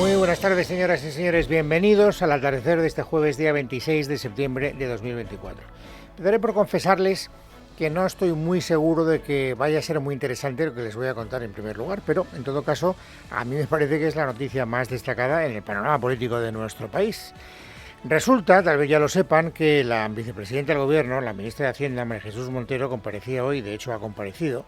Muy buenas tardes, señoras y señores. Bienvenidos al atardecer de este jueves, día 26 de septiembre de 2024. Empezaré por confesarles que no estoy muy seguro de que vaya a ser muy interesante lo que les voy a contar en primer lugar, pero en todo caso, a mí me parece que es la noticia más destacada en el panorama político de nuestro país. Resulta, tal vez ya lo sepan, que la vicepresidenta del Gobierno, la ministra de Hacienda, María Jesús Montero, comparecía hoy, de hecho ha comparecido,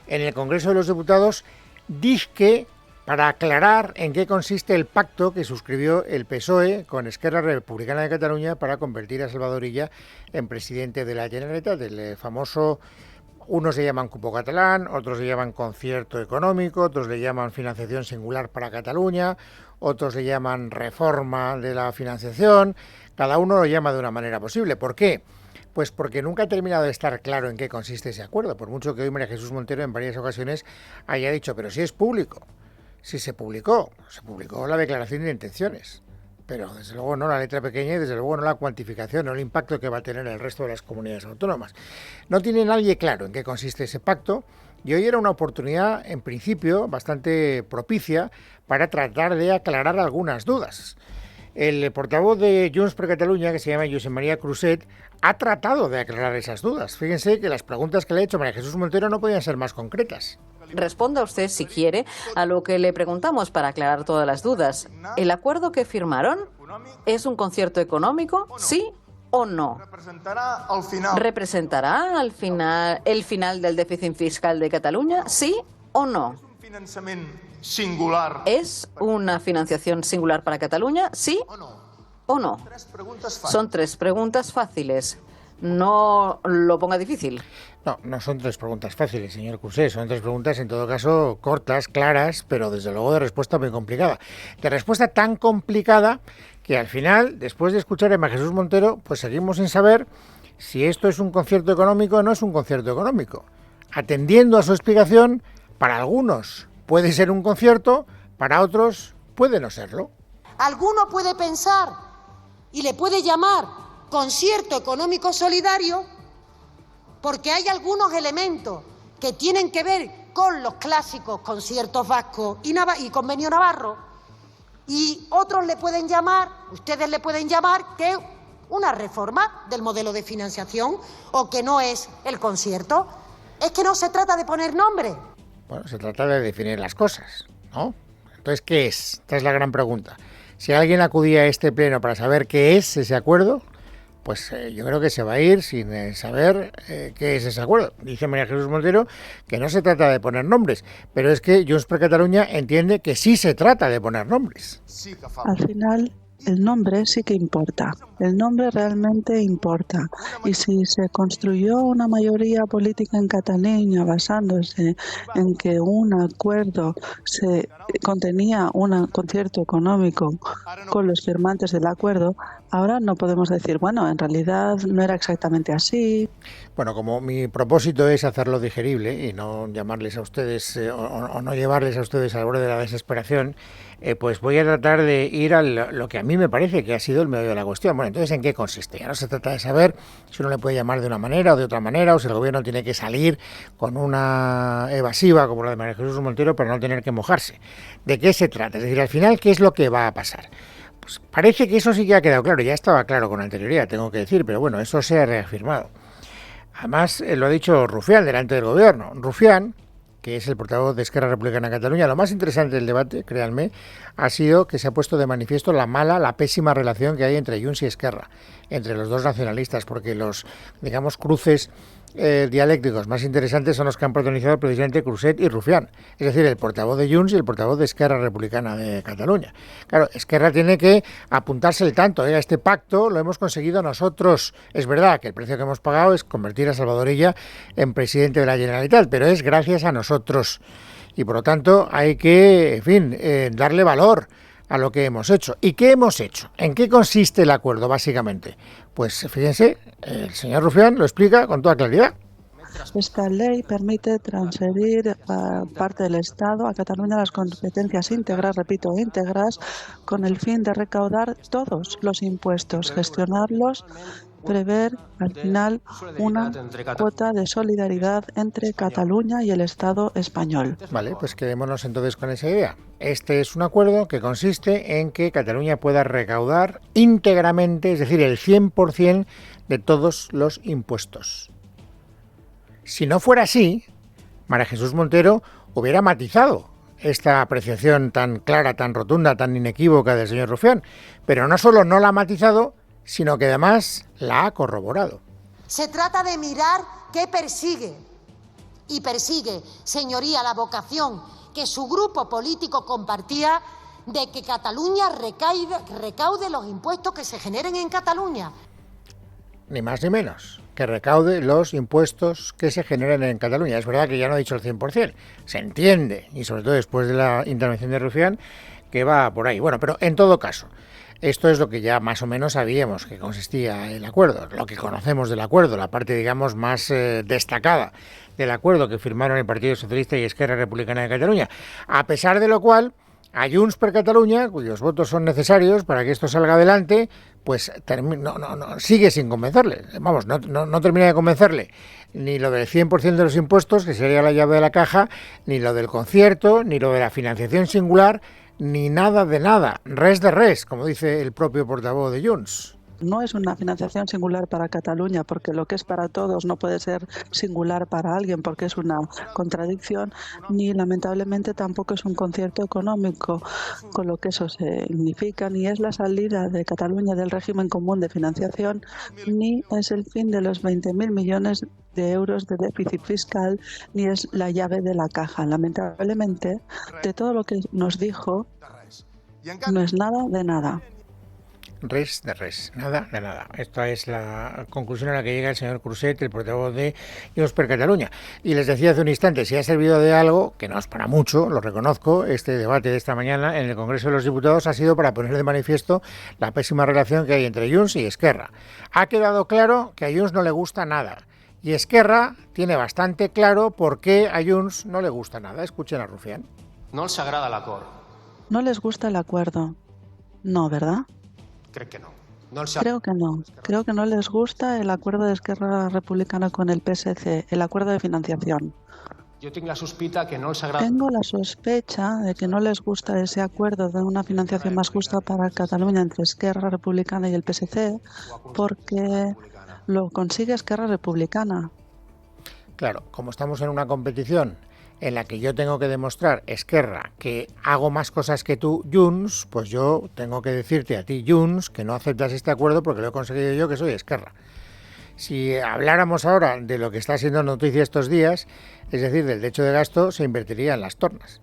en el Congreso de los Diputados, dizque para aclarar en qué consiste el pacto que suscribió el PSOE con Esquerra Republicana de Cataluña para convertir a Salvador Illa en presidente de la Generalitat, el famoso, unos le llaman cupo catalán, otros le llaman concierto económico, otros le llaman financiación singular para Cataluña, otros le llaman reforma de la financiación, cada uno lo llama de una manera posible. ¿Por qué? Pues porque nunca ha terminado de estar claro en qué consiste ese acuerdo, por mucho que hoy María Jesús Montero en varias ocasiones haya dicho, pero si es público. Si se publicó la declaración de intenciones, pero desde luego no la letra pequeña y desde luego no la cuantificación, no el impacto que va a tener el resto de las comunidades autónomas. No tiene nadie claro en qué consiste ese pacto y hoy era una oportunidad, en principio, bastante propicia para tratar de aclarar algunas dudas. El portavoz de Junts per Catalunya, que se llama Josep María Cruzet, ha tratado de aclarar esas dudas. Fíjense que las preguntas que le ha hecho María Jesús Montero no podían ser más concretas. Responda usted, si quiere, a lo que le preguntamos para aclarar todas las dudas. ¿El acuerdo que firmaron es un concierto económico, sí o no? ¿Representará al final el final del déficit fiscal de Cataluña, sí o no? ¿Es una financiación singular para Cataluña, sí o no? Son tres preguntas fáciles. No lo ponga difícil. No son tres preguntas fáciles, señor Cruzet. Son tres preguntas, en todo caso, cortas, claras, pero desde luego de respuesta muy complicada. De respuesta tan complicada que al final, después de escuchar a María Jesús Montero, pues seguimos sin saber si esto es un concierto económico o no es un concierto económico. Atendiendo a su explicación, para algunos puede ser un concierto, para otros puede no serlo. Alguno puede pensar y le puede llamar concierto económico solidario porque hay algunos elementos que tienen que ver con los clásicos conciertos vascos y convenio navarro, y otros le pueden llamar, ustedes le pueden llamar que es una reforma del modelo de financiación o que no es el concierto. Es que no se trata de poner nombre. Bueno, se trata de definir las cosas, ¿no? Entonces, ¿qué es? Esta es la gran pregunta. Si alguien acudía a este pleno para saber qué es ese acuerdo, pues yo creo que se va a ir sin saber qué es ese acuerdo. Dice María Jesús Montero que no se trata de poner nombres, pero es que Junts per Catalunya entiende que sí se trata de poner nombres. Al final, el nombre sí que importa. El nombre realmente importa. Y si se construyó una mayoría política en Cataluña basándose en que un acuerdo contenía un concierto económico con los firmantes del acuerdo, ahora no podemos decir, bueno, en realidad no era exactamente así. Bueno, como mi propósito es hacerlo digerible y no llamarles a ustedes o no llevarles a ustedes al borde de la desesperación, pues voy a tratar de ir a lo que a mí me parece que ha sido el meollo de la cuestión. Bueno, entonces, ¿en qué consiste? Ya no se trata de saber si uno le puede llamar de una manera o de otra manera, o si el gobierno tiene que salir con una evasiva como la de María Jesús Montero para no tener que mojarse. ¿De qué se trata? Es decir, al final, ¿qué es lo que va a pasar? Pues parece que eso sí que ha quedado claro. Ya estaba claro con anterioridad, tengo que decir, pero bueno, eso se ha reafirmado. Además, lo ha dicho Rufián delante del gobierno. Rufián, que es el portavoz de Esquerra Republicana de Cataluña, lo más interesante del debate, créanme, ha sido que se ha puesto de manifiesto la pésima relación que hay entre Junts y Esquerra, entre los dos nacionalistas, porque los, digamos, cruces dialécticos más interesantes son los que han protagonizado precisamente Cruzet y Rufián, es decir, el portavoz de Junts y el portavoz de Esquerra Republicana de Cataluña. Claro, Esquerra tiene que apuntarse el tanto, a este pacto lo hemos conseguido nosotros. Es verdad que el precio que hemos pagado es convertir a Salvador Illa en presidente de la Generalitat, pero es gracias a nosotros. Y por lo tanto hay que, en fin, darle valor a lo que hemos hecho. ¿Y qué hemos hecho? ¿En qué consiste el acuerdo, básicamente? Pues fíjense, el señor Rufián lo explica con toda claridad. Esta ley permite transferir parte del Estado a Cataluña las competencias íntegras, repito, íntegras, con el fin de recaudar todos los impuestos, gestionarlos prever al final una cuota de solidaridad entre Cataluña y el Estado español. Vale, pues quedémonos entonces con esa idea. Este es un acuerdo que consiste en que Cataluña pueda recaudar íntegramente, es decir, el 100% de todos los impuestos. Si no fuera así, María Jesús Montero hubiera matizado esta apreciación tan clara, tan rotunda, tan inequívoca del señor Rufián, pero no solo no la ha matizado, sino que además la ha corroborado. Se trata de mirar qué persigue. Y persigue, señoría, la vocación que su grupo político compartía de que Cataluña recaude los impuestos que se generen en Cataluña. Ni más ni menos, que recaude los impuestos que se generen en Cataluña. Es verdad que ya no ha dicho el 100%, se entiende, y sobre todo después de la intervención de Rufián, que va por ahí. Bueno, pero en todo caso, esto es lo que ya más o menos sabíamos que consistía el acuerdo, lo que conocemos del acuerdo, la parte, digamos, más destacada del acuerdo que firmaron el Partido Socialista y Esquerra Republicana de Cataluña. A pesar de lo cual, a Junts per Catalunya, cuyos votos son necesarios para que esto salga adelante, pues sigue sin convencerle. Vamos, no termina de convencerle ni lo del 100% de los impuestos, que sería la llave de la caja, ni lo del concierto, ni lo de la financiación singular, ni nada de nada. Res de res, como dice el propio portavoz de Junts. No es una financiación singular para Cataluña, porque lo que es para todos no puede ser singular para alguien, porque es una contradicción, ni lamentablemente tampoco es un concierto económico, con lo que eso significa, ni es la salida de Cataluña del régimen común de financiación, ni es el fin de los 20.000 millones de euros de déficit fiscal, ni es la llave de la caja. Lamentablemente, de todo lo que nos dijo, no es nada de nada. Res de res, nada de nada. Esta es la conclusión a la que llega el señor Cruzet, el portavoz de Junts per Catalunya. Y les decía hace un instante, si ha servido de algo, que no es para mucho, lo reconozco, este debate de esta mañana en el Congreso de los Diputados ha sido para poner de manifiesto la pésima relación que hay entre Junts y Esquerra. Ha quedado claro que a Junts no le gusta nada. Y Esquerra tiene bastante claro por qué a Junts no le gusta nada. Escuchen a Rufián. No els agrada l'acord. ¿No les gusta el acuerdo? No, ¿verdad? Crec que no. Creo que no. Creo que no les gusta el acuerdo de Esquerra Republicana con el PSC, el acuerdo de financiación. Tengo la sospecha de que no les gusta ese acuerdo de una financiación más justa para Cataluña entre Esquerra Republicana y el PSC, porque lo consigue Esquerra Republicana. Claro, como estamos en una competición en la que yo tengo que demostrar, Esquerra, que hago más cosas que tú, Junts, pues yo tengo que decirte a ti, Junts, que no aceptas este acuerdo porque lo he conseguido yo, que soy Esquerra. Si habláramos ahora de lo que está siendo noticia estos días, es decir, del techo de gasto, se invertiría en las tornas.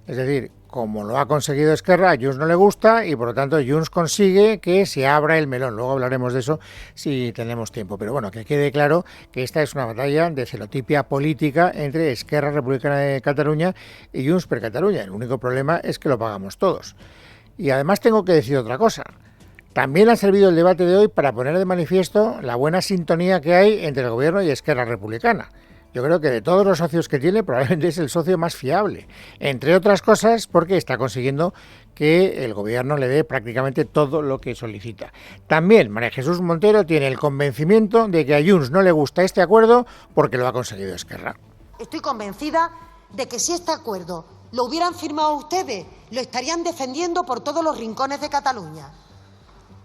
Es decir, como lo ha conseguido Esquerra, a Junts no le gusta y por lo tanto Junts consigue que se abra el melón. Luego hablaremos de eso si tenemos tiempo. Pero bueno, que quede claro que esta es una batalla de celotipia política entre Esquerra Republicana de Cataluña y Junts per Catalunya. El único problema es que lo pagamos todos. Y además tengo que decir otra cosa. También ha servido el debate de hoy para poner de manifiesto la buena sintonía que hay entre el Gobierno y Esquerra Republicana. Yo creo que de todos los socios que tiene, probablemente es el socio más fiable. Entre otras cosas, porque está consiguiendo que el Gobierno le dé prácticamente todo lo que solicita. También María Jesús Montero tiene el convencimiento de que a Junts no le gusta este acuerdo porque lo ha conseguido Esquerra. Estoy convencida de que si este acuerdo lo hubieran firmado ustedes, lo estarían defendiendo por todos los rincones de Cataluña.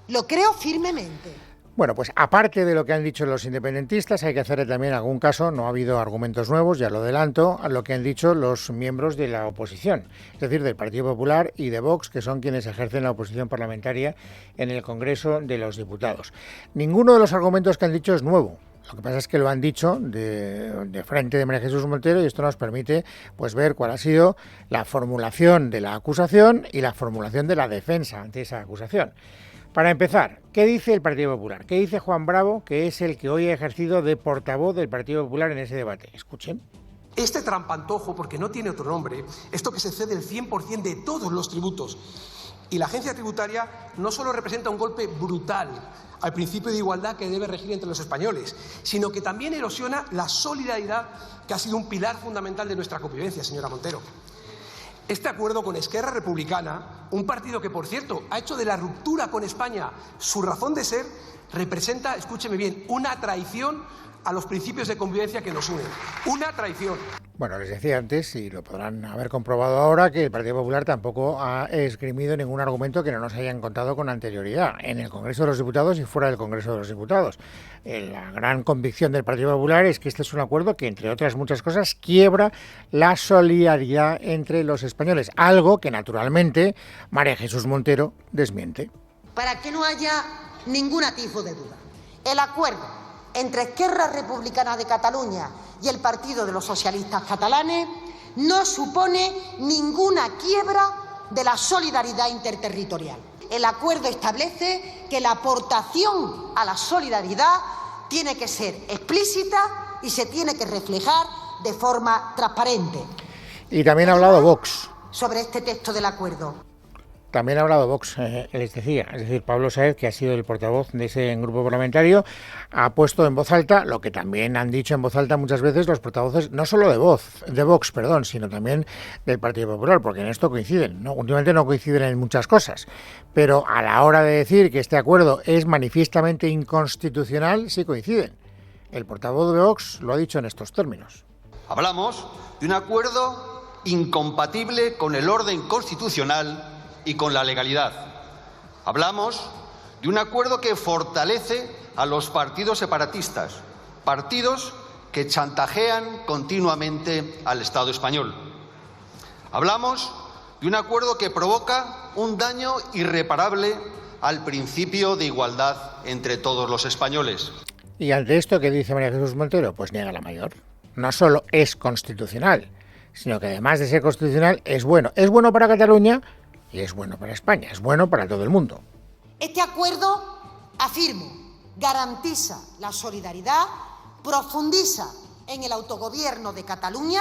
Lo creo firmemente. Bueno, pues aparte de lo que han dicho los independentistas, hay que hacerle también algún caso, no ha habido argumentos nuevos, ya lo adelanto, a lo que han dicho los miembros de la oposición, es decir, del Partido Popular y de Vox, que son quienes ejercen la oposición parlamentaria en el Congreso de los Diputados. Ninguno de los argumentos que han dicho es nuevo. Lo que pasa es que lo han dicho de frente de María Jesús Montero y esto nos permite pues ver cuál ha sido la formulación de la acusación y la formulación de la defensa ante esa acusación. Para empezar, ¿qué dice el Partido Popular? ¿Qué dice Juan Bravo, que es el que hoy ha ejercido de portavoz del Partido Popular en ese debate? Escuchen. Este trampantojo, porque no tiene otro nombre, esto que se cede el 100% de todos los tributos. Y la agencia tributaria no solo representa un golpe brutal al principio de igualdad que debe regir entre los españoles, sino que también erosiona la solidaridad que ha sido un pilar fundamental de nuestra convivencia, señora Montero. Este acuerdo con Esquerra Republicana, un partido que, por cierto, ha hecho de la ruptura con España su razón de ser, representa, escúcheme bien, una traición a los principios de convivencia que nos unen. Una traición. Bueno, les decía antes, y lo podrán haber comprobado ahora, que el Partido Popular tampoco ha esgrimido ningún argumento que no nos hayan contado con anterioridad, en el Congreso de los Diputados y fuera del Congreso de los Diputados. La gran convicción del Partido Popular es que este es un acuerdo que, entre otras muchas cosas, quiebra la solidaridad entre los españoles, algo que, naturalmente, María Jesús Montero desmiente. Para que no haya ningún atisbo de duda, el acuerdo entre Esquerra Republicana de Cataluña y el Partido de los Socialistas Catalanes no supone ninguna quiebra de la solidaridad interterritorial. El acuerdo establece que la aportación a la solidaridad tiene que ser explícita y se tiene que reflejar de forma transparente. Y también ha hablado Vox sobre este texto del acuerdo. También ha hablado Vox, les decía, es decir, Pablo Sáenz, que ha sido el portavoz de ese grupo parlamentario, ha puesto en voz alta lo que también han dicho en voz alta muchas veces los portavoces, no solo de Vox, sino también del Partido Popular, porque en esto coinciden, ¿no? Últimamente no coinciden en muchas cosas, pero a la hora de decir que este acuerdo es manifiestamente inconstitucional, sí coinciden. El portavoz de Vox lo ha dicho en estos términos. Hablamos de un acuerdo incompatible con el orden constitucional y con la legalidad. Hablamos de un acuerdo que fortalece a los partidos separatistas, partidos que chantajean continuamente al Estado español. Hablamos de un acuerdo que provoca un daño irreparable al principio de igualdad entre todos los españoles. Y ante esto, ¿qué dice María Jesús Montero? Pues niega la mayor. No solo es constitucional, sino que además de ser constitucional es bueno. Es bueno para Cataluña y es bueno para España, es bueno para todo el mundo. Este acuerdo, afirmo, garantiza la solidaridad, profundiza en el autogobierno de Cataluña,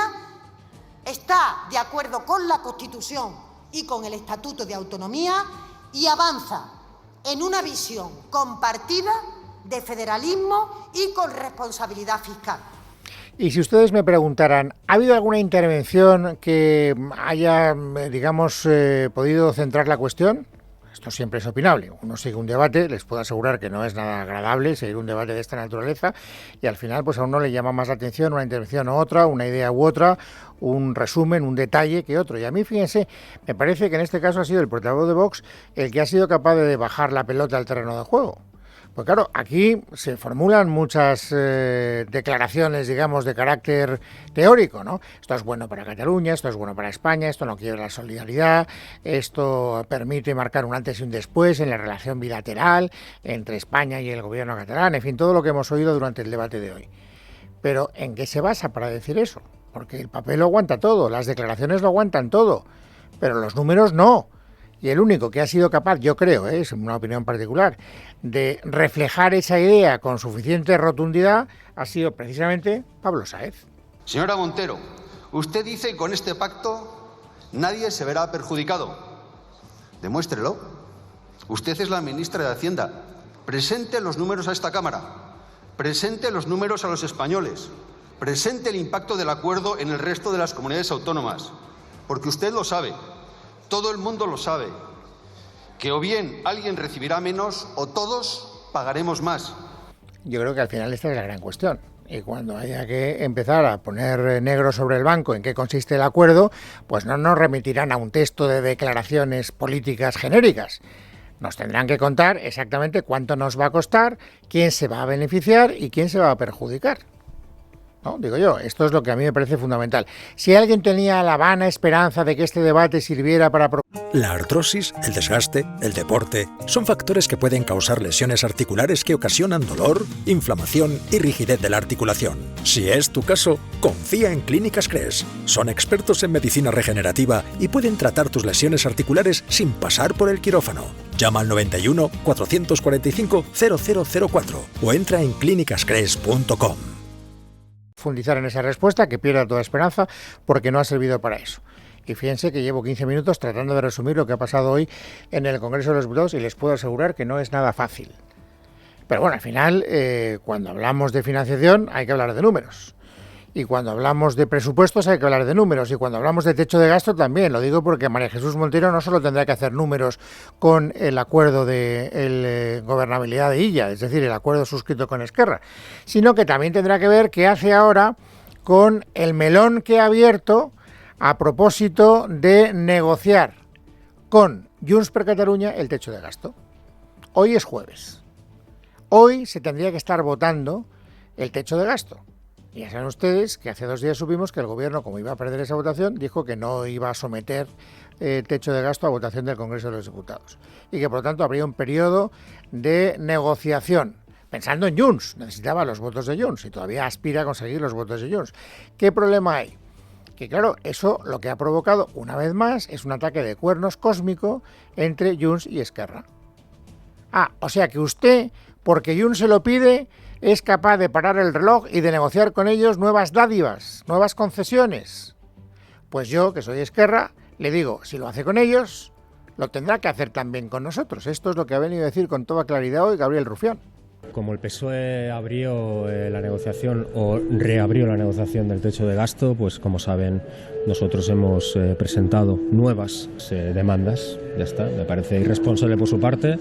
está de acuerdo con la Constitución y con el Estatuto de Autonomía y avanza en una visión compartida de federalismo y con responsabilidad fiscal. Y si ustedes me preguntaran, ¿ha habido alguna intervención que haya, digamos, podido centrar la cuestión? Esto siempre es opinable. Uno sigue un debate, les puedo asegurar que no es nada agradable seguir un debate de esta naturaleza y al final pues a uno le llama más la atención una intervención u otra, una idea u otra, un resumen, un detalle que otro. Y a mí, fíjense, me parece que en este caso ha sido el portavoz de Vox el que ha sido capaz de bajar la pelota al terreno de juego. Pues claro, aquí se formulan muchas declaraciones, digamos, de carácter teórico, ¿no? Esto es bueno para Cataluña, esto es bueno para España, esto no quiebra la solidaridad, esto permite marcar un antes y un después en la relación bilateral entre España y el gobierno catalán, en fin, todo lo que hemos oído durante el debate de hoy. Pero, ¿en qué se basa para decir eso? Porque el papel lo aguanta todo, las declaraciones lo aguantan todo, pero los números no. Y el único que ha sido capaz, yo creo, es una opinión particular, de reflejar esa idea con suficiente rotundidad ha sido precisamente Pablo Sáenz. Señora Montero, usted dice que con este pacto nadie se verá perjudicado. Demuéstrelo. Usted es la ministra de Hacienda. Presente los números a esta Cámara. Presente los números a los españoles. Presente el impacto del acuerdo en el resto de las comunidades autónomas. Porque usted lo sabe. Todo el mundo lo sabe, que o bien alguien recibirá menos o todos pagaremos más. Yo creo que al final esta es la gran cuestión. Y cuando haya que empezar a poner negro sobre el blanco en qué consiste el acuerdo, pues no nos remitirán a un texto de declaraciones políticas genéricas. Nos tendrán que contar exactamente cuánto nos va a costar, quién se va a beneficiar y quién se va a perjudicar. ¿No? Digo yo, esto es lo que a mí me parece fundamental. Si alguien tenía la vana esperanza de que este debate sirviera para... La artrosis, el desgaste, el deporte, son factores que pueden causar lesiones articulares que ocasionan dolor, inflamación y rigidez de la articulación. Si es tu caso, confía en Clínicas Cres. Son expertos en medicina regenerativa y pueden tratar tus lesiones articulares sin pasar por el quirófano. Llama al 91 445 0004 o entra en clinicascres.com. Profundizar en esa respuesta, que pierda toda esperanza, porque no ha servido para eso. Y fíjense que llevo 15 minutos tratando de resumir lo que ha pasado hoy en el Congreso de los Diputados y les puedo asegurar que no es nada fácil. Pero bueno, al final, cuando hablamos de financiación hay que hablar de números. Y cuando hablamos de presupuestos hay que hablar de números, y cuando hablamos de techo de gasto también. Lo digo porque María Jesús Montero no solo tendrá que hacer números con el acuerdo de gobernabilidad de Illa, es decir, el acuerdo suscrito con Esquerra, sino que también tendrá que ver qué hace ahora con el melón que ha abierto a propósito de negociar con Junts per Catalunya el techo de gasto. Hoy es jueves. Hoy se tendría que estar votando el techo de gasto. Ya saben ustedes que hace 2 días supimos que el gobierno, como iba a perder esa votación, dijo que no iba a someter el techo de gasto a votación del Congreso de los Diputados. Y que por lo tanto habría un periodo de negociación. Pensando en Junts, necesitaba los votos de Junts y todavía aspira a conseguir los votos de Junts. ¿Qué problema hay? Que claro, eso lo que ha provocado una vez más es un ataque de cuernos cósmico entre Junts y Esquerra. O sea que usted, porque Junts se lo pide, es capaz de parar el reloj y de negociar con ellos nuevas dádivas, nuevas concesiones. Pues yo, que soy Esquerra, le digo, si lo hace con ellos, lo tendrá que hacer también con nosotros. Esto es lo que ha venido a decir con toda claridad hoy Gabriel Rufián. Como el PSOE abrió la negociación o reabrió la negociación del techo de gasto, pues como saben, nosotros hemos presentado nuevas demandas. Ya está, me parece irresponsable por su parte.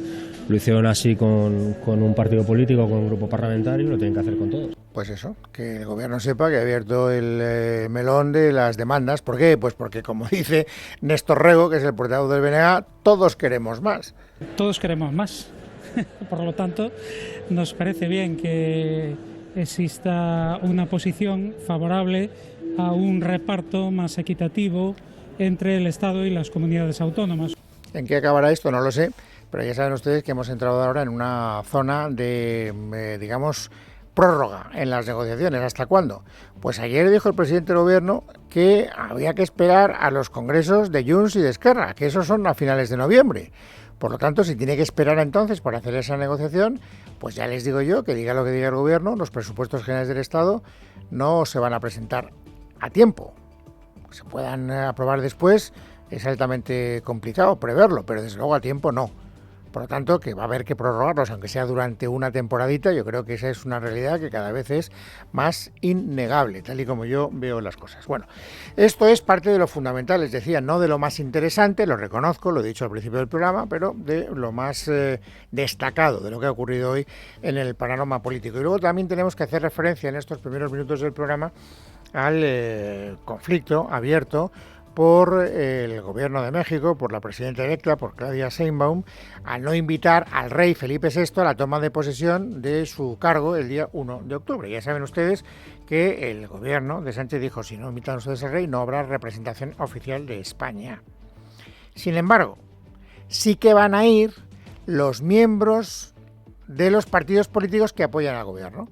Lo hicieron así con un partido político, con un grupo parlamentario, lo tienen que hacer con todos. Pues eso, que el gobierno sepa que ha abierto el melón de las demandas. ¿Por qué? Pues porque, como dice Néstor Rego, que es el portavoz del BNG, todos queremos más. Todos queremos más. Por lo tanto, nos parece bien que exista una posición favorable a un reparto más equitativo entre el Estado y las comunidades autónomas. ¿En qué acabará esto? No lo sé, pero ya saben ustedes que hemos entrado ahora en una zona de, digamos, prórroga en las negociaciones. ¿Hasta cuándo? Pues ayer dijo el presidente del gobierno que había que esperar a los congresos de Junts y de Esquerra, que esos son a finales de noviembre. Por lo tanto, si tiene que esperar entonces para hacer esa negociación, pues ya les digo yo que diga lo que diga el gobierno, los presupuestos generales del Estado no se van a presentar a tiempo. Que se puedan aprobar después es altamente complicado preverlo, pero desde luego a tiempo no. Por lo tanto, que va a haber que prorrogarlos, aunque sea durante una temporadita. Yo creo que esa es una realidad que cada vez es más innegable, tal y como yo veo las cosas. Bueno, esto es parte de lo fundamental, les decía, no de lo más interesante, lo reconozco, lo he dicho al principio del programa, pero de lo más destacado de lo que ha ocurrido hoy en el panorama político. Y luego también tenemos que hacer referencia en estos primeros minutos del programa al conflicto abierto por el gobierno de México, por la presidenta electa, por Claudia Sheinbaum, al no invitar al rey Felipe VI a la toma de posesión de su cargo el día 1 de octubre. Ya saben ustedes que el gobierno de Sánchez dijo, si no invitan ustedes al rey, no habrá representación oficial de España. Sin embargo, sí que van a ir los miembros de los partidos políticos que apoyan al gobierno.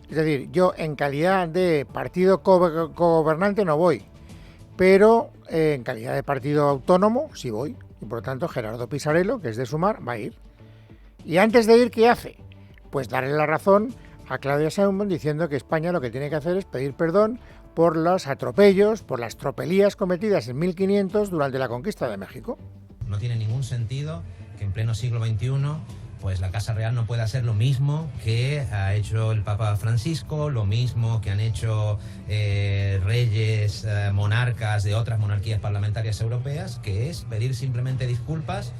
Es decir, yo en calidad de partido cogobernante no voy, pero en calidad de partido autónomo sí voy, y por lo tanto Gerardo Pisarello, que es de Sumar, va a ir. Y antes de ir, ¿qué hace? Pues darle la razón a Claudia Sheinbaum diciendo que España lo que tiene que hacer es pedir perdón por los atropellos, por las tropelías cometidas en 1500 durante la conquista de México. No tiene ningún sentido que en pleno siglo XXI pues la Casa Real no puede hacer lo mismo que ha hecho el Papa Francisco, lo mismo que han hecho reyes, monarcas de otras monarquías parlamentarias europeas, que es pedir simplemente disculpas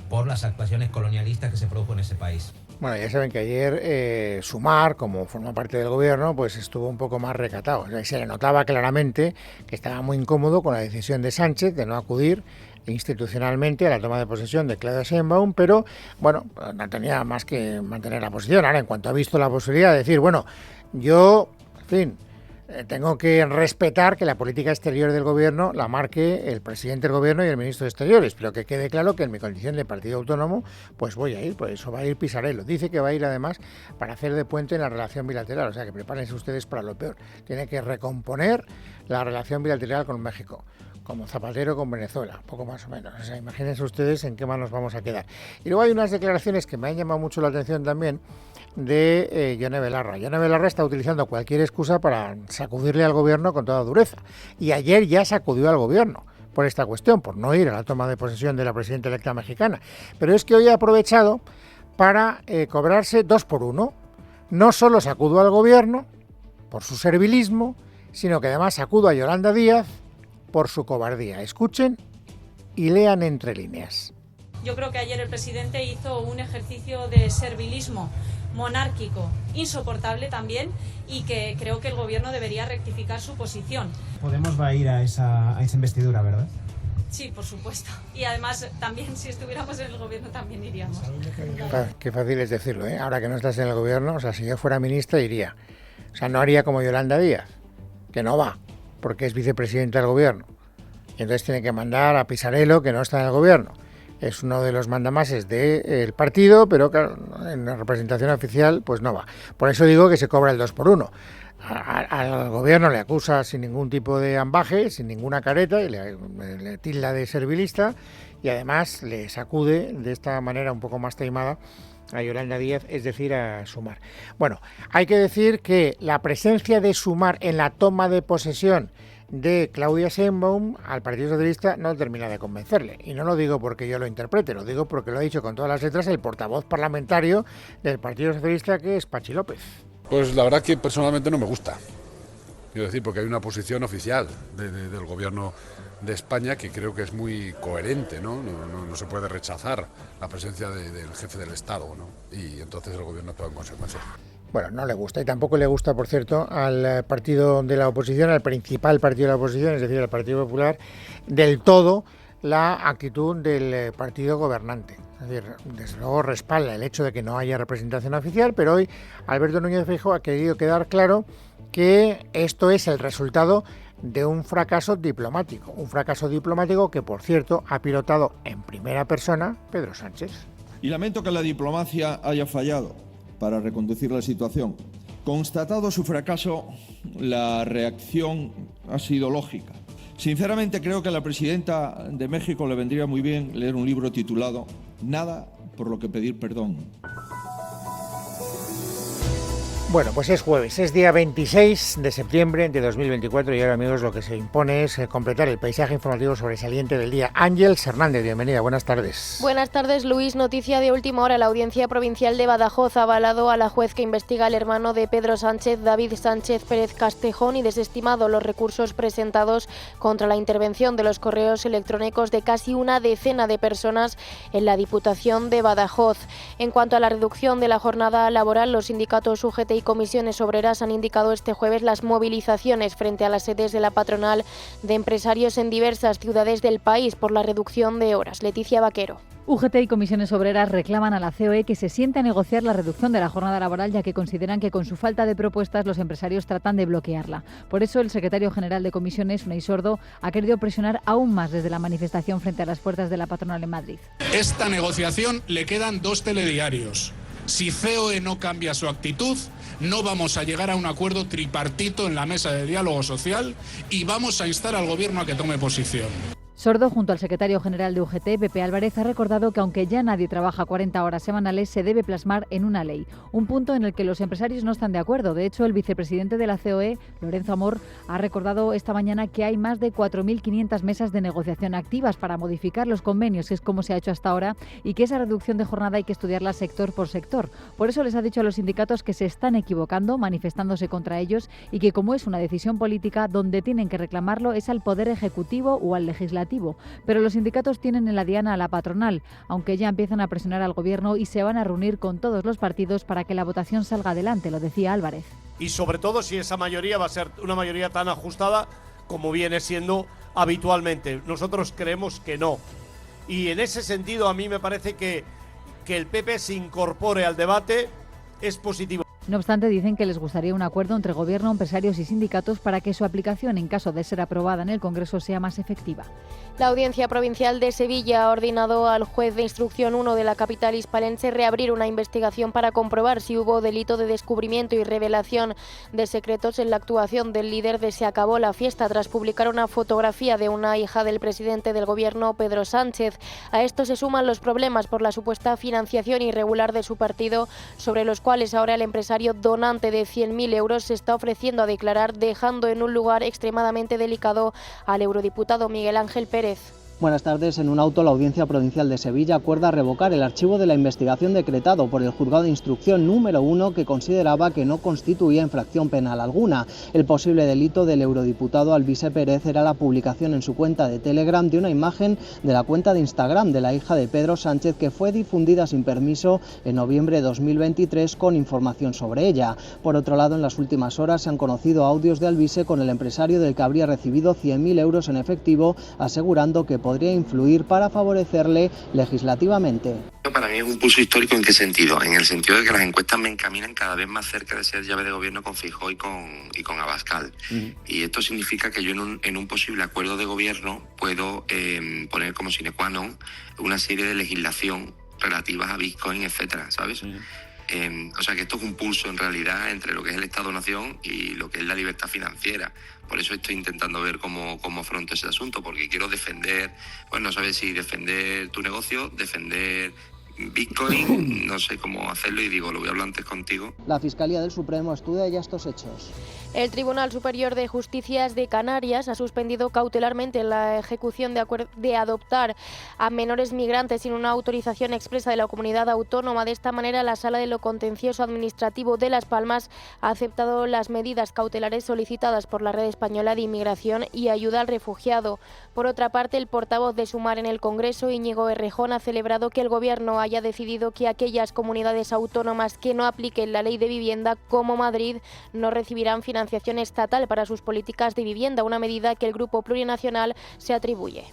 por las actuaciones colonialistas que se produjo en ese país. Bueno, ya saben que ayer Sumar, como forma parte del gobierno, pues estuvo un poco más recatado. O sea, se le notaba claramente que estaba muy incómodo con la decisión de Sánchez de no acudir institucionalmente a la toma de posesión de Claudia Sheinbaum, pero bueno, no tenía más que mantener la posición. Ahora, en cuanto ha visto la posibilidad de decir, bueno, yo, en fin, tengo que respetar que la política exterior del gobierno la marque el presidente del gobierno y el ministro de Exteriores, pero que quede claro que en mi condición de partido autónomo, pues voy a ir, pues eso va a ir Pisarello. Dice que va a ir además para hacer de puente en la relación bilateral, o sea que prepárense ustedes para lo peor. Tiene que recomponer la relación bilateral con México, como Zapatero con Venezuela, poco más o menos. O sea, imagínense ustedes en qué manos vamos a quedar. Y luego hay unas declaraciones que me han llamado mucho la atención también de Yone Belarra. Yone Belarra está utilizando cualquier excusa para sacudirle al gobierno con toda dureza. Y ayer ya sacudió al gobierno por esta cuestión, por no ir a la toma de posesión de la presidenta electa mexicana. Pero es que hoy ha aprovechado para cobrarse 2 por 1. No solo sacudió al gobierno, por su servilismo, sino que además acudo a Yolanda Díaz por su cobardía. Escuchen y lean entre líneas. Yo creo que ayer el presidente hizo un ejercicio de servilismo monárquico insoportable también, y que creo que el gobierno debería rectificar su posición. Podemos va a ir a esa investidura, ¿verdad? Sí, por supuesto. Y además también si estuviéramos en el gobierno también iríamos. Qué fácil es decirlo, ¿eh? Ahora que no estás en el gobierno, o sea, si yo fuera ministra iría. O sea, no haría como Yolanda Díaz, que no va, porque es vicepresidenta del gobierno. Y entonces tiene que mandar a Pisarello, que no está en el gobierno. Es uno de los mandamases del partido, pero claro, en la representación oficial pues no va. Por eso digo que se cobra el 2x1. Al gobierno le acusa sin ningún tipo de ambaje, sin ninguna careta, y le tilda de servilista, y además le sacude de esta manera un poco más taimada a Yolanda Díaz, es decir, a Sumar. Bueno, hay que decir que la presencia de Sumar en la toma de posesión de Claudia Sheinbaum al Partido Socialista no termina de convencerle. Y no lo digo porque yo lo interprete, lo digo porque lo ha dicho con todas las letras el portavoz parlamentario del Partido Socialista, que es Pachi López. Pues la verdad que personalmente no me gusta. Quiero decir, porque hay una posición oficial del gobierno de España que creo que es muy coherente, ¿no? No se puede rechazar la presencia del jefe del Estado, ¿no? Y entonces el gobierno actúa en consecuencia. Bueno, no le gusta, y tampoco le gusta, por cierto, al partido de la oposición, al principal partido de la oposición, es decir, al Partido Popular, del todo la actitud del partido gobernante. Es decir, desde luego respalda el hecho de que no haya representación oficial, pero hoy Alberto Núñez Feijóo ha querido quedar claro que esto es el resultado de un fracaso diplomático que, por cierto, ha pilotado en primera persona Pedro Sánchez. Y lamento que la diplomacia haya fallado para reconducir la situación. Constatado su fracaso, la reacción ha sido lógica. Sinceramente creo que a la presidenta de México le vendría muy bien leer un libro titulado Nada por lo que pedir perdón. Bueno, pues es jueves, es día 26 de septiembre de 2024 y ahora, amigos, lo que se impone es completar el paisaje informativo sobresaliente del día. Ángeles Hernández, bienvenida, buenas tardes. Buenas tardes, Luis. Noticia de última hora. La Audiencia Provincial de Badajoz ha avalado a la juez que investiga al hermano de Pedro Sánchez, David Sánchez Pérez Castejón, y desestimado los recursos presentados contra la intervención de los correos electrónicos de casi una decena de personas en la Diputación de Badajoz. En cuanto a la reducción de la jornada laboral, los sindicatos UGT y comisiones obreras han indicado este jueves las movilizaciones frente a las sedes de la patronal de empresarios en diversas ciudades del país por la reducción de horas. Leticia Vaquero. UGT y comisiones obreras reclaman a la COE que se siente a negociar la reducción de la jornada laboral, ya que consideran que con su falta de propuestas los empresarios tratan de bloquearla. Por eso el secretario general de comisiones, Unai Sordo, ha querido presionar aún más desde la manifestación frente a las puertas de la patronal en Madrid. Esta negociación le quedan 2 telediarios. Si COE no cambia su actitud, no vamos a llegar a un acuerdo tripartito en la mesa de diálogo social y vamos a instar al gobierno a que tome posición. Sordo, junto al secretario general de UGT, Pepe Álvarez, ha recordado que aunque ya nadie trabaja 40 horas semanales, se debe plasmar en una ley. Un punto en el que los empresarios no están de acuerdo. De hecho, el vicepresidente de la COE, Lorenzo Amor, ha recordado esta mañana que hay más de 4.500 mesas de negociación activas para modificar los convenios, que es como se ha hecho hasta ahora, y que esa reducción de jornada hay que estudiarla sector por sector. Por eso les ha dicho a los sindicatos que se están equivocando, manifestándose contra ellos, y que como es una decisión política, donde tienen que reclamarlo es al Poder Ejecutivo o al Legislativo. Pero los sindicatos tienen en la diana a la patronal, aunque ya empiezan a presionar al gobierno y se van a reunir con todos los partidos para que la votación salga adelante, lo decía Álvarez. Y sobre todo si esa mayoría va a ser una mayoría tan ajustada como viene siendo habitualmente. Nosotros creemos que no. Y en ese sentido a mí me parece que el PP se incorpore al debate es positivo. No obstante, dicen que les gustaría un acuerdo entre gobierno, empresarios y sindicatos para que su aplicación, en caso de ser aprobada en el Congreso, sea más efectiva. La Audiencia Provincial de Sevilla ha ordenado al juez de instrucción 1 de la capital hispalense reabrir una investigación para comprobar si hubo delito de descubrimiento y revelación de secretos en la actuación del líder de Se Acabó la Fiesta tras publicar una fotografía de una hija del presidente del gobierno, Pedro Sánchez. A esto se suman los problemas por la supuesta financiación irregular de su partido, sobre los cuales ahora el empresario donante de 100.000 euros se está ofreciendo a declarar, dejando en un lugar extremadamente delicado al eurodiputado Miguel Ángel Pérez. Buenas tardes. En un auto, la Audiencia Provincial de Sevilla acuerda revocar el archivo de la investigación decretado por el Juzgado de Instrucción número 1, que consideraba que no constituía infracción penal alguna. El posible delito del eurodiputado Alvise Pérez era la publicación en su cuenta de Telegram de una imagen de la cuenta de Instagram de la hija de Pedro Sánchez, que fue difundida sin permiso en noviembre de 2023 con información sobre ella. Por otro lado, en las últimas horas se han conocido audios de Alvise con el empresario del que habría recibido 100.000 euros en efectivo, asegurando que podría influir para favorecerle legislativamente. Para mí es un pulso histórico. ¿En qué sentido? En el sentido de que las encuestas me encaminan cada vez más cerca de ser llave de gobierno con Feijóo y con Abascal. Y esto significa que yo en un posible acuerdo de gobierno puedo poner como sine qua non una serie de legislación relativas a Bitcoin, etcétera, ¿sabes? O sea que esto es un pulso en realidad entre lo que es el Estado-Nación y lo que es la libertad financiera. Por eso estoy intentando ver cómo afronto ese asunto, porque quiero defender, pues no sabes si defender tu negocio, defender Bitcoin, no sé cómo hacerlo y digo, lo voy a hablar antes contigo. La Fiscalía del Supremo estudia ya estos hechos. El Tribunal Superior de Justicia de Canarias ha suspendido cautelarmente la ejecución de adoptar a menores migrantes sin una autorización expresa de la comunidad autónoma. De esta manera, la Sala de lo Contencioso Administrativo de Las Palmas ha aceptado las medidas cautelares solicitadas por la Red Española de Inmigración y Ayuda al Refugiado. Por otra parte, el portavoz de Sumar en el Congreso, Íñigo Errejón, ha celebrado que el Gobierno haya decidido que aquellas comunidades autónomas que no apliquen la ley de vivienda, como Madrid, no recibirán financiación estatal para sus políticas de vivienda, una medida que el Grupo Plurinacional se atribuye.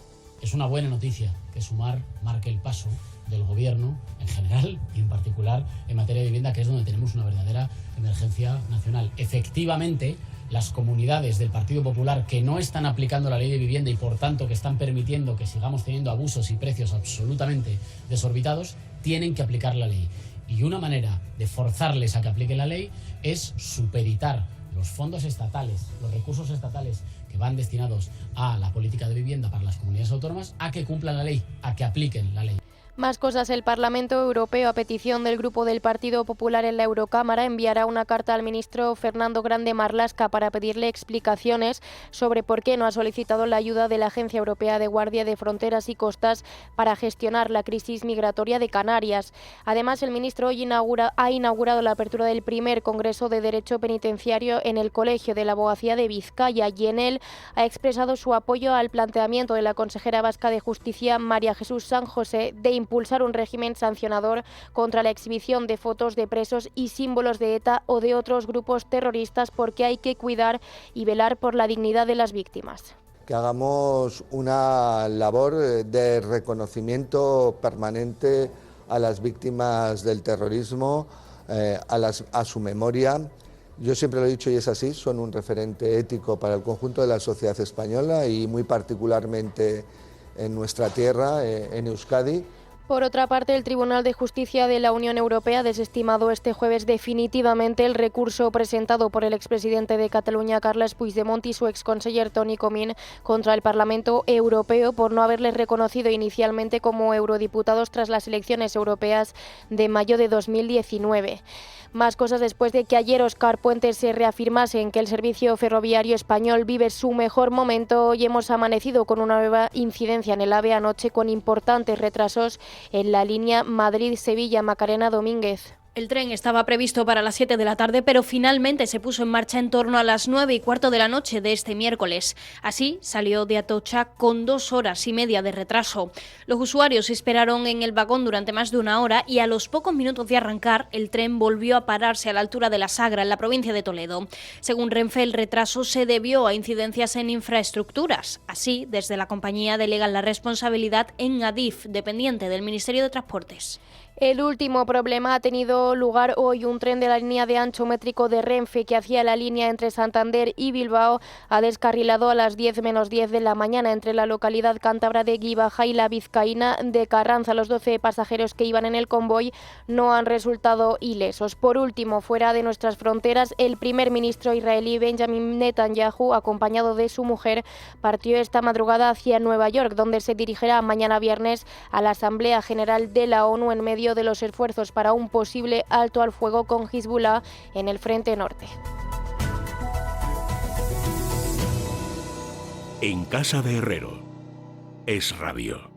Es una buena noticia que Sumar marque el paso del Gobierno en general y en particular en materia de vivienda, que es donde tenemos una verdadera emergencia nacional. Efectivamente, las comunidades del Partido Popular que no están aplicando la ley de vivienda y por tanto que están permitiendo que sigamos teniendo abusos y precios absolutamente desorbitados, tienen que aplicar la ley. Y una manera de forzarles a que apliquen la ley es supeditar los fondos estatales, los recursos estatales que van destinados a la política de vivienda para las comunidades autónomas, a que cumplan la ley, a que apliquen la ley. Más cosas. El Parlamento Europeo, a petición del Grupo del Partido Popular en la Eurocámara, enviará una carta al ministro Fernando Grande Marlaska para pedirle explicaciones sobre por qué no ha solicitado la ayuda de la Agencia Europea de Guardia de Fronteras y Costas para gestionar la crisis migratoria de Canarias. Además, el ministro hoy ha inaugurado la apertura del primer Congreso de Derecho Penitenciario en el Colegio de la Abogacía de Vizcaya, y en él ha expresado su apoyo al planteamiento de la consejera vasca de Justicia, María Jesús San José, de impulsar un régimen sancionador contra la exhibición de fotos de presos y símbolos de ETA o de otros grupos terroristas, porque hay que cuidar y velar por la dignidad de las víctimas. Que hagamos una labor de reconocimiento permanente a las víctimas del terrorismo, a su memoria. Yo siempre lo he dicho y es así, son un referente ético para el conjunto de la sociedad española y muy particularmente en nuestra tierra, en Euskadi. Por otra parte, el Tribunal de Justicia de la Unión Europea ha desestimado este jueves definitivamente el recurso presentado por el expresidente de Cataluña, Carles Puigdemont, y su exconseller Toni Comín contra el Parlamento Europeo por no haberles reconocido inicialmente como eurodiputados tras las elecciones europeas de mayo de 2019. Más cosas. Después de que ayer Óscar Puente se reafirmase en que el servicio ferroviario español vive su mejor momento, hoy hemos amanecido con una nueva incidencia en el AVE anoche, con importantes retrasos en la línea Madrid-Sevilla. Domínguez. El tren estaba previsto para las 7 de la tarde, pero finalmente se puso en marcha en torno a las 9:15 de la noche de este miércoles. Así salió de Atocha con 2 horas y media de retraso. Los usuarios esperaron en el vagón durante más de una hora y a los pocos minutos de arrancar, el tren volvió a pararse a la altura de la Sagra, en la provincia de Toledo. Según Renfe, el retraso se debió a incidencias en infraestructuras. Así, desde la compañía delegan la responsabilidad en Adif, dependiente del Ministerio de Transportes. El último problema ha tenido lugar hoy. Un tren de la línea de ancho métrico de Renfe que hacía la línea entre Santander y Bilbao ha descarrilado a las 10 menos 10 de la mañana entre la localidad cántabra de Guibaja y la vizcaína de Carranza. Los 12 pasajeros que iban en el convoy no han resultado ilesos. Por último, fuera de nuestras fronteras, el primer ministro israelí Benjamin Netanyahu, acompañado de su mujer, partió esta madrugada hacia Nueva York, donde se dirigirá mañana viernes a la Asamblea General de la ONU en medio de los esfuerzos para un posible alto al fuego con Hezbollah en el frente norte. En casa de Herrero, Es Radio.